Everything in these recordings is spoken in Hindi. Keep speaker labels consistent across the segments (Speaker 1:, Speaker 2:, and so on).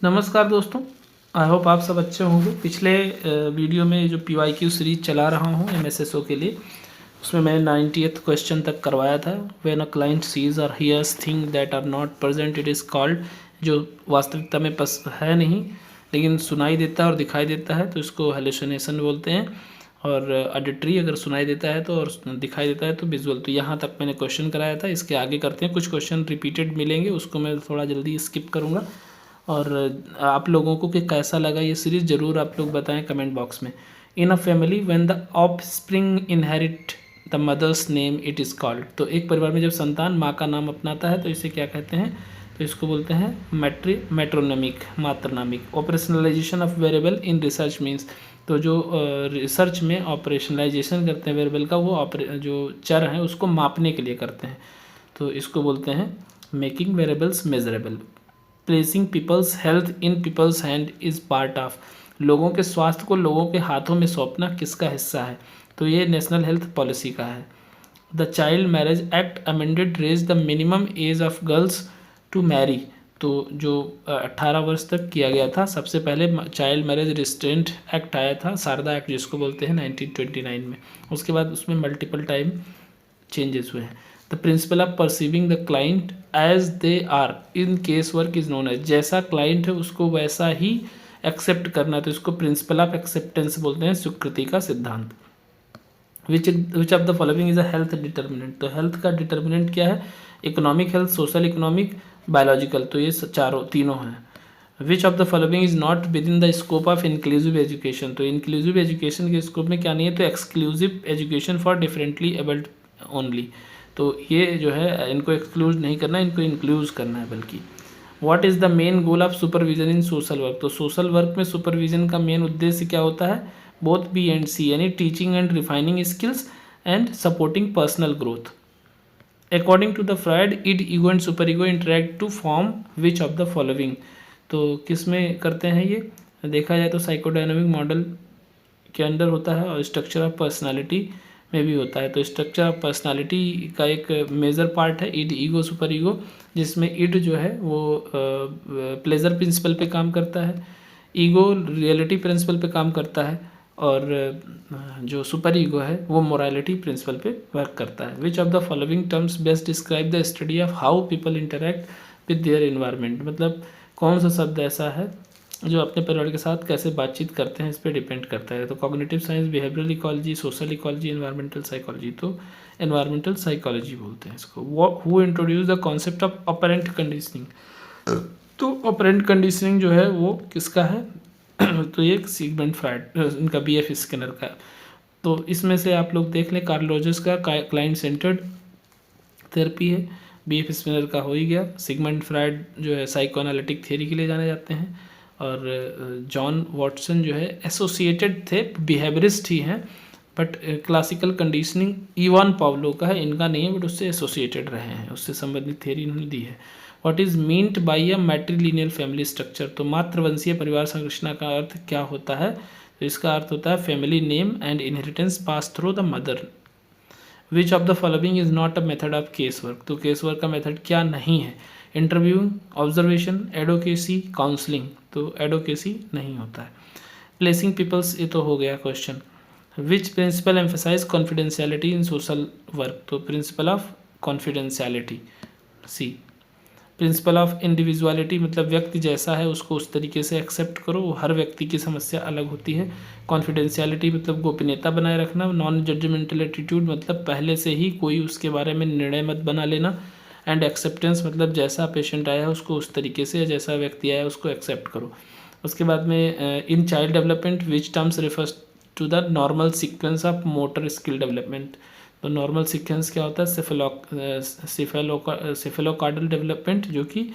Speaker 1: नमस्कार दोस्तों, आई होप आप सब अच्छे होंगे। पिछले वीडियो में जो PYQ सीरीज चला रहा हूँ MSSO के लिए, उसमें मैंने 90th क्वेश्चन तक करवाया था। When a client sees or hears thing that are not present it is called, जो वास्तविकता में है नहीं लेकिन सुनाई देता है और दिखाई देता है तो इसको हेलुसिनेशन बोलते हैं। और ऑडिटरी अगर सुनाई देता है तो और दिखाई देता है तो विजुअल। तो यहाँ तक मैंने क्वेश्चन कराया था। इसके आगे करते हैं, कुछ क्वेश्चन रिपीटेड मिलेंगे, उसको मैं थोड़ा जल्दी स्किप करूँगा। और आप लोगों को कि कैसा लगा ये सीरीज़ ज़रूर आप लोग बताएं कमेंट बॉक्स में। In a family when the offspring inherit the mother's name it is called. तो एक परिवार में जब संतान माँ का नाम अपनाता है तो इसे क्या कहते हैं? तो इसको बोलते हैं मैट्रोनमिक, मात्रनामिक। Operationalisation of variable in research means, तो जो रिसर्च में ऑपरेशनलाइजेशन करते हैं वेरिएबल का, वो जो चर हैं उसको मापने के लिए करते हैं, तो इसको बोलते हैं making variables measurable. Placing people's health in people's hand is part of, लोगों के स्वास्थ्य को लोगों के हाथों में सौंपना किसका हिस्सा है? तो ये नेशनल हेल्थ पॉलिसी का है। The child marriage act amended raise the minimum age of girls to marry, तो जो 18 वर्ष तक किया गया था। सबसे पहले चाइल्ड मैरिज रिस्ट्रेंट एक्ट आया था, शारदा एक्ट जिसको बोलते हैं, 1929 में। उसके बाद उसमें मल्टीपल टाइम चेंजेस हुए हैं। The principle of perceiving the client as they are in case work is known as, जैसा क्लाइंट है उसको वैसा ही एक्सेप्ट करना, तो इसको प्रिंसिपल ऑफ एक्सेप्टेंस बोलते हैं, स्वीकृति का सिद्धांत। विच of the following is a health determinant, तो हेल्थ का डिटर्मिनेंट क्या है? Economic health, social economic, biological, तो ये तीनों हैं। विच of the following is not with in the scope of inclusive education, तो इंक्लूसिव एजुकेशन के स्कोप में क्या नहीं है? तो exclusive education for differently abled only, तो ये जो है इनको एक्सक्लूड नहीं करना, इनको इंक्लूज करना है बल्कि। What is the main goal of supervision in social work, तो सोशल वर्क में सुपरविजन का मेन उद्देश्य क्या होता है? बोथ बी एंड सी, यानी teaching and refining skills and supporting personal growth. According to the Freud, id ego and super ego interact to form which of the following, तो किस में करते हैं ये? देखा जाए तो साइकोडायनामिक मॉडल के अंडर होता है और स्ट्रक्चर ऑफ पर्सनालिटी में भी होता है। तो स्ट्रक्चर ऑफ पर्सनालिटी का एक मेजर पार्ट है इड, ईगो, सुपर ईगो, जिसमें इड जो है वो प्लेजर प्रिंसिपल पे काम करता है, ईगो रियलिटी प्रिंसिपल पे काम करता है, और जो सुपर ईगो है वो मोरालिटी प्रिंसिपल पे वर्क करता है। Which of the following terms best describe the study of how people interact with their environment, मतलब कौन सा शब्द ऐसा है जो अपने परिवार के साथ कैसे बातचीत करते हैं, इस पर डिपेंड करता है। तो cognitive science, behavioural ecology, social ecology, environmental psychology, तो एनवायरमेंटल साइकोलॉजी बोलते हैं इसको। Who introduce the concept of operant conditioning, तो ऑपरेंट कंडीशनिंग जो है वो किसका है? तो ये सिगमंड फ्राइड, इनका BF स्किनर का। तो इसमें से आप लोग देख लें, कार्ल रोजर्स का क्लाइंट सेंटर्ड थेरेपी है, BF स्किनर का हो ही गया। सिगमंड फ्राइड जो है साइको एनालिटिक थ्योरी के लिए जाने जाते हैं, और जॉन वॉटसन जो है एसोसिएटेड थे, बिहेवियरिस्ट ही हैं, but classical conditioning Ivan Pavlov का है, इनका नहीं है, बट उससे एसोसिएटेड रहे हैं, उससे संबंधित थ्योरी इन्होंने दी है। What is meant by a matrilineal family structure, तो मातृवंशीय परिवार संरचना का अर्थ क्या होता है? तो इसका अर्थ होता है family name and inheritance pass through the mother. Which of the following is not a method of case work, तो केस वर्क का मेथड क्या नहीं है? इंटरव्यू, ऑब्जर्वेशन, एडोकेसी, काउंसलिंग, तो एडोकेसी नहीं होता है। प्लेसिंग पीपल्स, ये तो हो गया question. Which principle emphasise confidentiality in social work, तो principle of confidentiality, C. Principle of individuality, मतलब व्यक्ति जैसा है उसको उस तरीके से एक्सेप्ट करो, हर व्यक्ति की समस्या अलग होती है। कॉन्फिडेंशियलिटी मतलब गोपनीयता बनाए रखना। नॉन जजमेंटल एटीट्यूड मतलब पहले से ही कोई उसके बारे में निर्णय मत बना लेना। एंड एक्सेप्टेंस मतलब जैसा पेशेंट आया है उसको उस तरीके से, जैसा व्यक्ति आया है उसको एक्सेप्ट करो। उसके बाद में in child development which terms refers to the normal sequence of motor skill development, तो नॉर्मल सीक्वेंस क्या होता है? सेफेलोकार्डल डेवलपमेंट, जो कि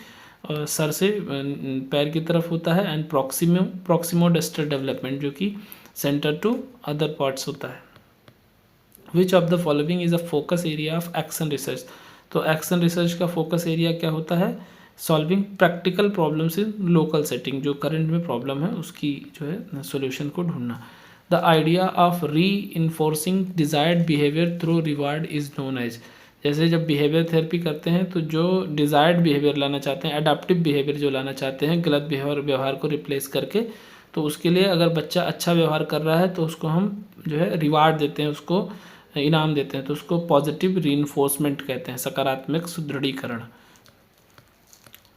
Speaker 1: सर से पैर की तरफ होता है, एंड प्रॉक्सिमोडेस्टल डेवलपमेंट, जो कि सेंटर टू अदर पार्ट्स होता है। Which of the following is a focus area of action research, तो एक्शन रिसर्च का फोकस एरिया क्या होता है? Solving practical problems in local setting, जो करंट में प्रॉब्लम है उसकी जो है सोल्यूशन को ढूंढना। The idea of reinforcing desired behaviour through reward is known as, जैसे जब बिहेवियर थेरेपी करते हैं तो जो डिज़ायर्ड बिहेवियर लाना चाहते हैं, अडाप्टिव बिहेवियर जो लाना चाहते हैं, गलत व्यवहार को रिप्लेस करके, तो उसके लिए अगर बच्चा अच्छा व्यवहार कर रहा है तो उसको हम जो है रिवार्ड देते हैं, उसको इनाम देते हैं, तो उसको पॉजिटिव रीइंफोर्समेंट कहते हैं, सकारात्मक सुदृढ़ीकरण।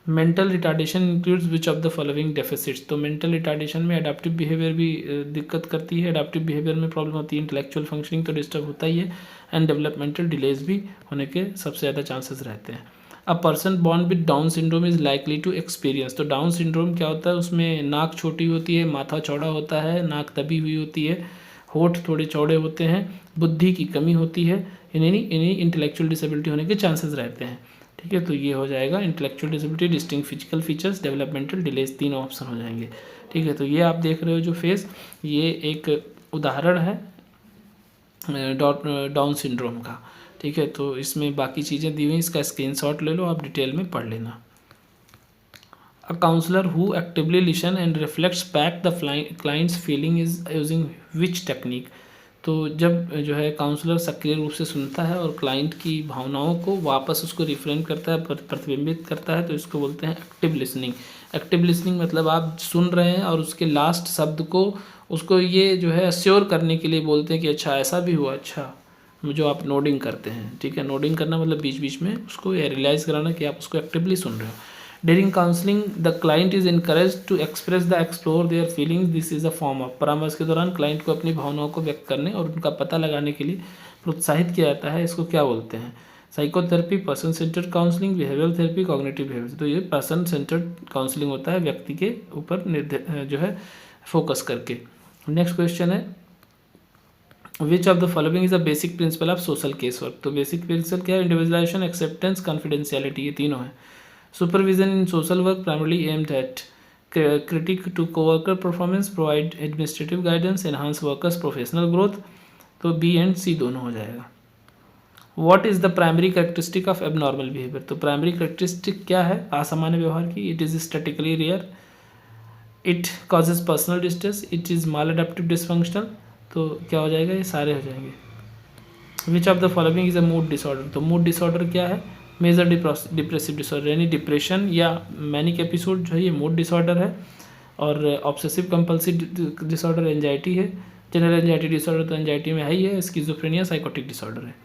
Speaker 1: Mental retardation includes which of the following deficits. तो मेंटल रिटार्डेशन में अडाप्टिव बिहेवियर भी दिक्कत करती है, अडाप्टिव बिहेवियर में प्रॉब्लम होती है, इंटेलेक्चुअल फंक्शनिंग तो डिस्टर्ब होता ही है, एंड डेवलपमेंटल डिलेज भी होने के सबसे ज़्यादा चांसेस रहते हैं। A person born with down syndrome is likely to experience. तो डाउन सिंड्रोम क्या होता है, उसमें नाक छोटी होती है, माथा चौड़ा होता है, नाक दबी हुई होती है, होठ थोड़े चौड़े होते हैं, बुद्धि की कमी होती है, इन्हीं इंटेलेक्चुअल डिसेबिलिटी होने के चांसेस रहते हैं। ठीक है, तो ये हो जाएगा intellectual disability, distinct physical features, developmental delays, तीनों ऑप्शन हो जाएंगे। ठीक है, तो ये आप देख रहे हो जो फेस, ये एक उदाहरण है डाउन सिंड्रोम का। ठीक है, तो इसमें बाकी चीज़ें दी हुई, इसका स्क्रीनशॉट ले लो, आप डिटेल में पढ़ लेना। A counselor who actively listen and reflects back the client's feeling is using which technique। तो जब जो है काउंसलर सक्रिय रूप से सुनता है और क्लाइंट की भावनाओं को वापस उसको रिफ्रेम करता है, प्रतिबिंबित करता है, तो इसको बोलते हैं एक्टिव लिसनिंग। एक्टिव लिसनिंग मतलब आप सुन रहे हैं और उसके लास्ट शब्द को उसको ये जो है अश्योर करने के लिए बोलते हैं कि अच्छा ऐसा भी हुआ, अच्छा, जो आप नोडिंग करते हैं। ठीक है, नोडिंग करना मतलब बीच बीच में उसको रियलाइज़ कराना कि आप उसको एक्टिवली सुन रहे हो। During counseling, the client is encouraged to express the explore their feelings. This is a form of। परामर्श के दौरान क्लाइंट को अपनी भावनाओं को व्यक्त करने और उनका पता लगाने के लिए प्रोत्साहित किया जाता है। इसको क्या बोलते हैं? Psychotherapy, person centred counselling, behavioural therapy, cognitive behaviour. तो ये पर्सन सेंटर्ड काउंसलिंग होता है, व्यक्ति के ऊपर जो है फोकस करके। नेक्स्ट क्वेश्चन है, which of the following is a basic principle of social case work. तो बेसिक प्रिंसिपल क्या है? इंडिविजुअलाइजेशन, एक्सेप्टेंस, कॉन्फिडेंशियलिटी, ये तीनों है। Supervision in social work primarily aimed at critique to co-worker performance, provide administrative guidance, enhance workers professional growth। तो B एंड C दोनों हो जाएगा। What is the primary characteristic of abnormal behavior। तो प्राइमरी करेक्टरिस्टिक क्या है असामान्य व्यवहार की? It is statistically rare, it causes personal distress, it is maladaptive dysfunctional। तो क्या हो जाएगा? ये सारे हो जाएंगे। Which of the following is a mood disorder। तो मूड डिसऑर्डर क्या है? मेजर डिप्रेसिव डिसऑर्डर, यानी डिप्रेशन या मैनिक एपिसोड जो है ये मूड डिसऑर्डर है। और ऑब्सेसिव कंपल्सिव डिसऑर्डर एंजाइटी है। जनरल एंजाइटी डिसऑर्डर तो एंजाइटी में है ही है। स्किज़ोफ्रेनिया साइकोटिक डिसऑर्डर है।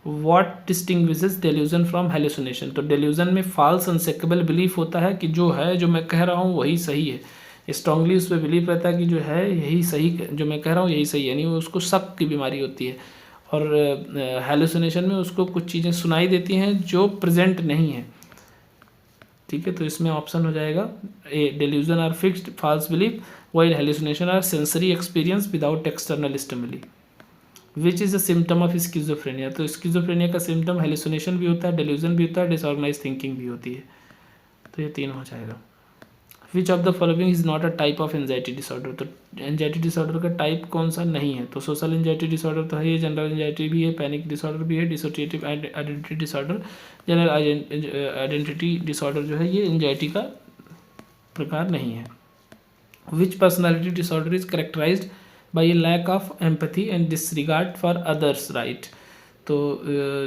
Speaker 1: What distinguishes delusion from hallucination. तो डेल्यूजन में फॉल्स अनसेकेबल बिलीफ होता है कि जो है, जो मैं कह रहा हूँ वही सही है। स्ट्रांगली उस पर बिलीव रहता है कि जो है यही सही, जो मैं कह रहा हूँ यही सही है, यानी उसको शक की बीमारी होती है। और हेलुसिनेशन में उसको कुछ चीज़ें सुनाई देती हैं जो प्रेजेंट नहीं है। ठीक है, तो इसमें ऑप्शन हो जाएगा A, delusion are fixed false belief, while hallucination are sensory experience without external stimuli. Which is a symptom of schizophrenia. तो स्किज़ोफ्रेनिया का सिम्टम हेलुसिनेशन भी होता है, डेल्यूजन भी होता है, डिसऑर्गेनाइज थिंकिंग भी होती है। तो ये तीन हो जाएगा। विच of the following is not a type of anxiety disorder. तो एंजाइटी डिसऑर्डर का टाइप कौन सा नहीं है? तो सोशल एंजाइटी डिसऑर्डर तो है, जनरल एंजाइटी भी है, पैनिक डिसऑर्डर भी है, dissociative identity disorder, general identity disorder जो है ये एंजाइटी का प्रकार नहीं है। Which personality disorder is characterised by a lack of empathy and disregard for others right. तो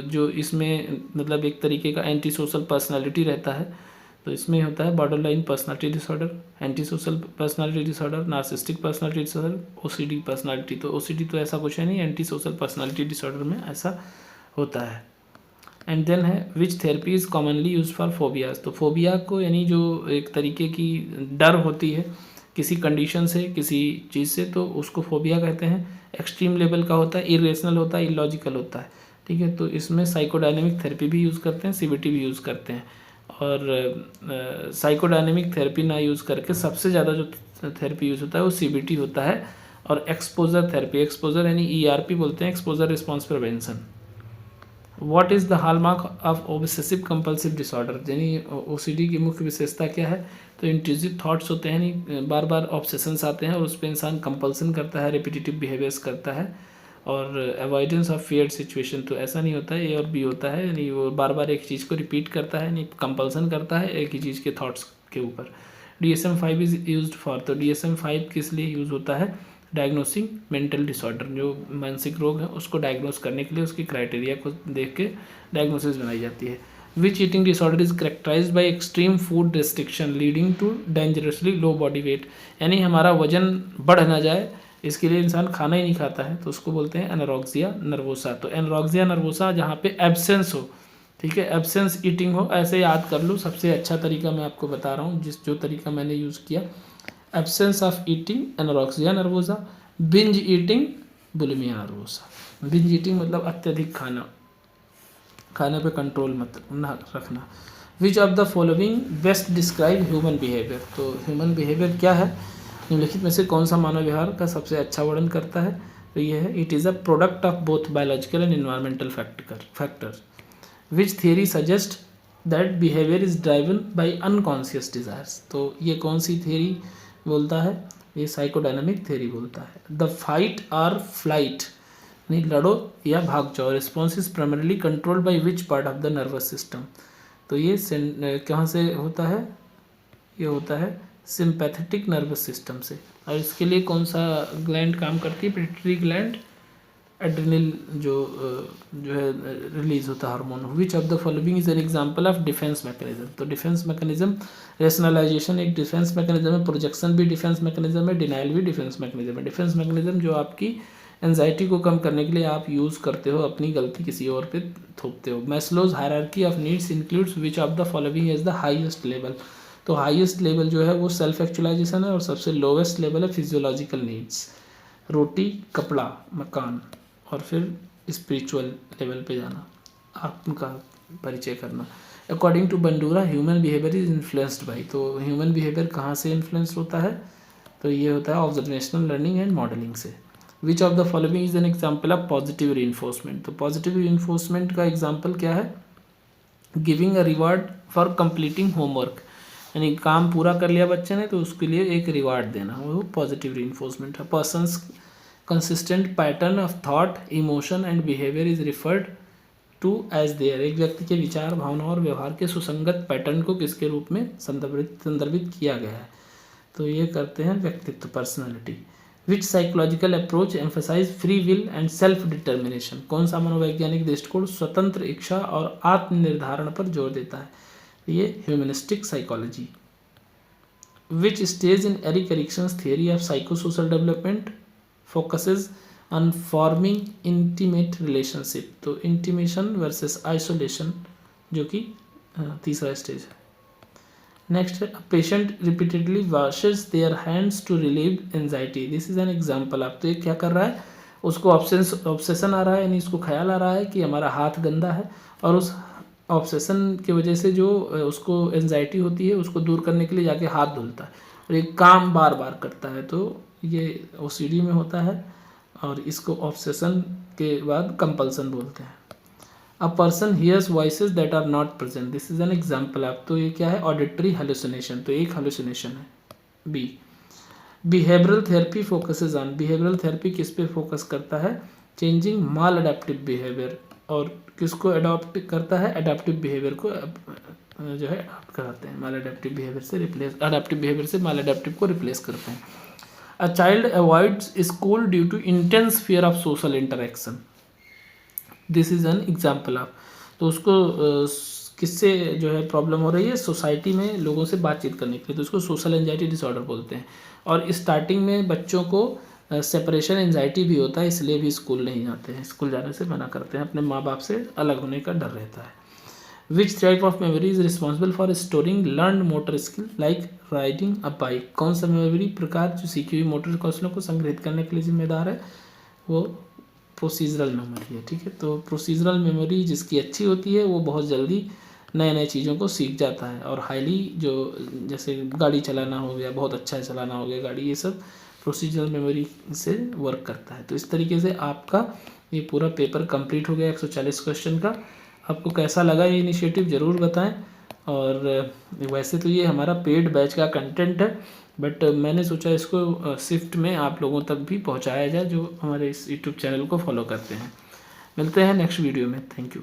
Speaker 1: जो इसमें मतलब एक तरीके का एंटी सोशल पर्सनैलिटी रहता है। तो इसमें होता है border line personality disorder, anti social personality disorder, narcissistic personality disorder, OCD personality. तो ओसीडी तो ऐसा कुछ है नहीं, एंटी सोशल पर्सनैलिटी डिसऑर्डर में ऐसा होता है। एंड देन है which therapy is commonly use for phobias. तो फोबिया को यानी जो एक तरीके की डर होती है किसी कंडीशन से, किसी चीज़ से, तो उसको फोबिया कहते हैं। एक्सट्रीम लेवल का होता है, इरेशनल होता है, इलॉजिकल होता है। ठीक है, तो इसमें साइकोडायनेमिक थेरेपी भी यूज़ करते हैं, सीबीटी भी यूज़ करते हैं। और साइकोडायनेमिक थेरेपी ना यूज़ करके सबसे ज़्यादा जो थेरेपी यूज़ होता है वो सीबीटी होता है। और एक्सपोजर थेरेपी, एक्सपोजर यानी ईआरपी बोलते हैं, exposure response prevention. What is the hallmark of obsessive compulsive disorder, यानी ओसीडी की मुख्य विशेषता क्या है? तो इंट्रूसिव थॉट्स होते हैं, यानी बार बार ऑब्सेशंस आते हैं और उस पर इंसान कंपल्सन करता है, रिपीटेटिव बिहेवियर्स करता है। और अवॉइडेंस ऑफ फियर्ड सिचुएशन, तो ऐसा नहीं होता है, ए और बी होता है, यानी वो बार बार एक चीज़ को रिपीट करता है, यानी कंपल्सन करता है एक ही चीज़ के थॉट्स के ऊपर। DSM-5 is used for. तो DSM-5 किस लिए यूज़ होता है? डायग्नोसिंग मेंटल डिसऑर्डर, जो मानसिक रोग है उसको डायग्नोस करने के लिए उसकी क्राइटेरिया को देख के डायग्नोसिस बनाई जाती है। Which eating disorder is characterised by extreme food restriction leading to dangerously low body weight, यानी हमारा वजन बढ़ ना जाए इसके लिए इंसान खाना ही नहीं खाता है, तो उसको बोलते हैं एनोरेक्सिया नर्वोसा। तो एनोरेक्सिया नर्वोसा जहाँ पे एब्सेंस हो, ठीक है, एब्सेंस ईटिंग हो, ऐसे याद कर लो। सबसे अच्छा तरीका मैं आपको बता रहा हूँ, जो तरीका मैंने यूज़ किया, absence of eating anorexia nervosa, binge eating bulimia nervosa. Binge eating मतलब अत्यधिक खाना, खाने पे कंट्रोल मत ना रखना। विच of the following best describe human behaviour, तो ह्यूमन बिहेवियर क्या है, निम्नलिखित में से कौन सा मानव व्यवहार का सबसे अच्छा वर्णन करता है, तो ये है it is a product of both biological and environmental factors. Which theory suggest that behaviour is driven by unconscious desires, तो ये कौन सी थियरी बोलता है, ये साइकोडायनामिक थियरी बोलता है। द फाइट और फ्लाइट, नहीं लड़ो या भाग जाओ, response is primarily controlled by which part of the nervous system, तो ये कहाँ से होता है, ये होता है सिंपैथेटिक नर्वस सिस्टम से। और इसके लिए कौन सा ग्लैंड काम करती है, पिट्यूटरी ग्लैंड, एड्रिनल जो है रिलीज होता है hormone. Which of the following is an example of defence mechanism, तो डिफेंस मैकेनिज्म, रेशनलाइजेशन एक डिफेंस मैकेनिज्म है, प्रोजेक्शन भी डिफेंस मैकेनिज्म है, डिनाइल भी डिफेंस मैकेनिज्म है। डिफेंस मैकेनिज्म जो आपकी एंजाइटी को कम करने के लिए आप यूज़ करते हो, अपनी गलती किसी और पे थोपते हो। Maslow's hierarchy of needs includes which of the following is the highest level, तो हाईएस्ट लेवल जो है वो सेल्फ एक्चुअलाइजेशन है और सबसे लोवेस्ट लेवल है फिजियोलॉजिकल नीड्स, रोटी कपड़ा मकान, और फिर स्पिरिचुअल लेवल पे जाना, आत्म का परिचय करना। According to Bandura human behaviour is influenced by, तो ह्यूमन बिहेवियर कहाँ से इन्फ्लुएंस होता है, तो ये होता है ऑब्जर्वेशनल लर्निंग एंड मॉडलिंग से। विच of the following is an example of positive reinforcement, तो पॉजिटिव रीइंफोर्समेंट का एग्जाम्पल क्या है, giving a reward for completing homework, यानी काम पूरा कर लिया बच्चे ने तो उसके लिए एक रिवार्ड देना, वो पॉजिटिव रीइंफोर्समेंट है। Person's consistent pattern of thought emotion and behaviour is referred to as their, एक व्यक्ति के विचार भावना और व्यवहार के सुसंगत पैटर्न को किसके रूप में संदर्भित किया गया है, तो ये करते हैं व्यक्तित्व, personality. Which psychological approach emphasise free will and self determination, कौन सा मनोवैज्ञानिक दृष्टिकोण स्वतंत्र इच्छा और आत्मनिर्धारण पर जोर देता है, ये humanistic psychology. Which stage in Erik Erikson's theory of psychosocial development focuses on forming intimate relationship, तो इंटीमेशन वर्सेस आइसोलेशन जो कि तीसरा स्टेज है। नेक्स्ट है patient repeatedly washes their hands to relieve anxiety, this is an example of, तो ये क्या कर रहा है, उसको ऑब्सेशन आ रहा है, यानी इसको ख्याल आ रहा है कि हमारा हाथ गंदा है, और उस ऑब्सेशन की वजह से जो उसको एंजाइटी होती है उसको दूर करने के लिए जाके हाथ धुलता है और एक काम बार बार करता है, तो ये ओसीडी में होता है और इसको ऑब्सेशन के बाद कंपल्सन बोलते हैं। A person hears voices that are not present, this is an example of, तो ये क्या है, ऑडिटरी हेलुसिनेशन, तो एक हेलुसिनेशन है। B behavioural therapy focuses on, behavioural therapy किस पे फोकस करता है, चेंजिंग माल अडेप्टिव बिहेवियर, और किसको अडॉप्ट करता है, अडेप्टिव बिहेवियर को जो है अडॉप्ट कराते हैं, माल अडेप्टिव बिहेवियर से रिप्लेस, अडेप्टिव बिहेवियर से माल अडेप्टिव को रिप्लेस करते हैं। A child avoids school due to intense fear of social interaction, this is an example of, तो उसको किससे जो है प्रॉब्लम हो रही है, सोसाइटी में लोगों से बातचीत करने के लिए, तो उसको सोशल एंजाइटी डिसऑर्डर बोलते हैं। और स्टार्टिंग में बच्चों को सेपरेशन एंजाइटी भी होता है, इसलिए भी स्कूल नहीं जाते हैं, स्कूल जाने से मना करते हैं, अपने माँ बाप से अलग होने का डर रहता है। Which type of memory is responsible for storing learn motor skill like riding a bike, कौन सा मेमोरी प्रकार जो सीखी हुई मोटर कौशलों को संग्रहित करने के लिए जिम्मेदार है, वो प्रोसीजरल मेमोरी है, ठीक है। तो प्रोसीजरल मेमोरी जिसकी अच्छी होती है वो बहुत जल्दी नए नए चीज़ों को सीख जाता है, और हाईली जो जैसे गाड़ी चलाना हो गया, बहुत अच्छा चलाना हो गया गाड़ी, ये सब प्रोसीजरल मेमोरी से वर्क करता है। तो इस तरीके से आपका ये पूरा पेपर कंप्लीट हो गया 140 क्वेश्चन का। आपको कैसा लगा ये इनिशिएटिव ज़रूर बताएं। और वैसे तो ये हमारा पेड बैच का कंटेंट है, बट मैंने सोचा इसको शिफ्ट में आप लोगों तक भी पहुंचाया जाए जो हमारे इस यूट्यूब चैनल को फॉलो करते हैं। मिलते हैं नेक्स्ट वीडियो में, थैंक यू।